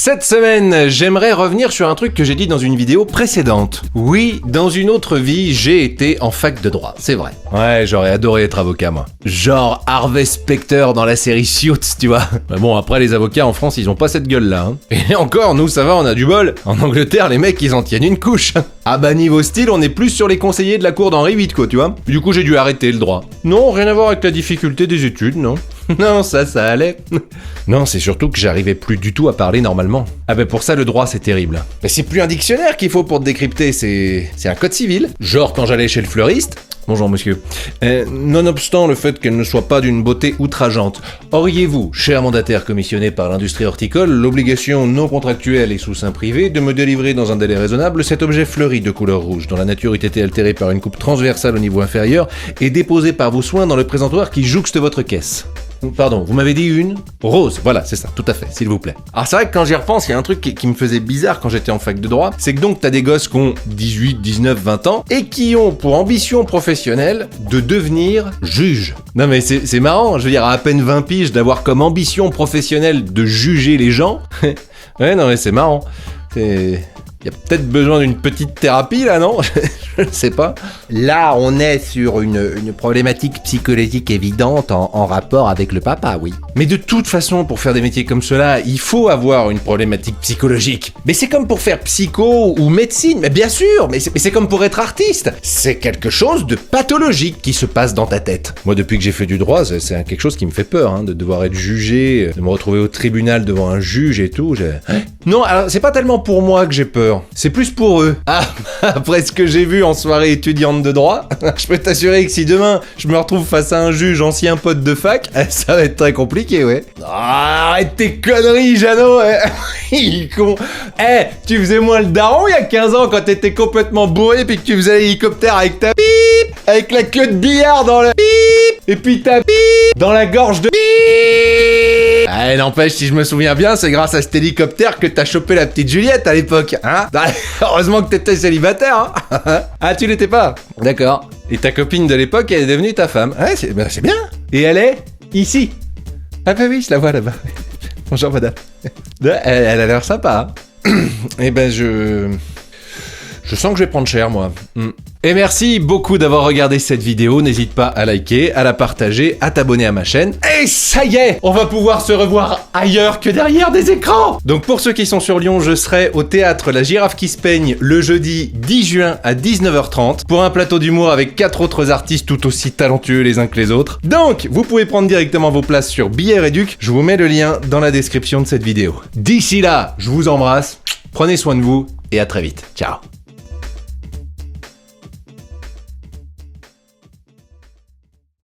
Cette semaine, j'aimerais revenir sur un truc que j'ai dit dans une vidéo précédente. Oui, dans une autre vie, j'ai été en fac de droit, c'est vrai. Ouais, j'aurais adoré être avocat, moi. Genre Harvey Specter dans la série Suits, tu vois. Mais bon, après, les avocats en France, ils ont pas cette gueule-là. Hein. Et encore, nous, ça va, on a du bol. En Angleterre, les mecs, ils en tiennent une couche. Ah bah, niveau style, on est plus sur les conseillers de la cour d'Henri VIII, quoi, tu vois. Du coup, j'ai dû arrêter le droit. Non, rien à voir avec la difficulté des études, non. Non, ça allait. Non, c'est surtout que j'arrivais plus du tout à parler normalement. Ah ben pour ça, le droit, c'est terrible. Mais c'est plus un dictionnaire qu'il faut pour te décrypter, c'est un code civil. Genre quand j'allais chez le fleuriste... Bonjour monsieur. Nonobstant le fait qu'elle ne soit pas d'une beauté outrageante, auriez-vous, cher mandataire commissionné par l'industrie horticole, l'obligation non contractuelle et sous seing privé de me délivrer dans un délai raisonnable cet objet fleuri de couleur rouge, dont la nature eût été altérée par une coupe transversale au niveau inférieur et déposé par vos soins dans le présentoir qui jouxte votre caisse? Pardon, vous m'avez dit une rose, voilà, c'est ça, tout à fait, s'il vous plaît. Alors c'est vrai que quand j'y repense, il y a un truc qui me faisait bizarre quand j'étais en fac de droit, c'est que donc t'as des gosses qui ont 18, 19, 20 ans, et qui ont pour ambition professionnelle de devenir juge. Non mais c'est marrant, je veux dire, à peine 20 piges, d'avoir comme ambition professionnelle de juger les gens. Ouais, non mais c'est marrant. Il y a peut-être besoin d'une petite thérapie là, non? Je ne sais pas. Là, on est sur une problématique psychologique évidente en rapport avec le papa, oui. Mais de toute façon, pour faire des métiers comme cela, il faut avoir une problématique psychologique. Mais c'est comme pour faire psycho ou médecine, mais bien sûr, mais c'est comme pour être artiste. C'est quelque chose de pathologique qui se passe dans ta tête. Moi, depuis que j'ai fait du droit, c'est quelque chose qui me fait peur, hein, de devoir être jugé, de me retrouver au tribunal devant un juge et tout. Non, alors c'est pas tellement pour moi que j'ai peur, c'est plus pour eux. Ah, après ce que j'ai vu en soirée étudiante de droit, je peux t'assurer que si demain je me retrouve face à un juge ancien pote de fac, ça va être très compliqué, ouais. Ah, arrête tes conneries, Jeannot. Il est con. Tu faisais moins le daron il y a 15 ans quand t'étais complètement bourré puis que tu faisais l'hélicoptère avec ta bip, avec la queue de billard dans le bip, et puis ta bip dans la gorge de bip. N'empêche, si je me souviens bien, c'est grâce à cet hélicoptère que t'as chopé la petite Juliette à l'époque, hein. Heureusement que t'étais célibataire, hein. Ah, tu l'étais pas? D'accord. Et ta copine de l'époque, elle est devenue ta femme. Ouais, c'est bien. Et elle est ici. Ah bah oui, je la vois là-bas. Bonjour madame. Elle a l'air sympa, hein. Eh ben je sens que je vais prendre cher, moi. Et merci beaucoup d'avoir regardé cette vidéo. N'hésite pas à liker, à la partager, à t'abonner à ma chaîne. Et ça y est, on va pouvoir se revoir ailleurs que derrière des écrans. Donc pour ceux qui sont sur Lyon, je serai au théâtre La Girafe qui se peigne le jeudi 10 juin à 19h30 pour un plateau d'humour avec 4 autres artistes tout aussi talentueux les uns que les autres. Donc, vous pouvez prendre directement vos places sur Billets Réduc. Je vous mets le lien dans la description de cette vidéo. D'ici là, je vous embrasse, prenez soin de vous et à très vite. Ciao.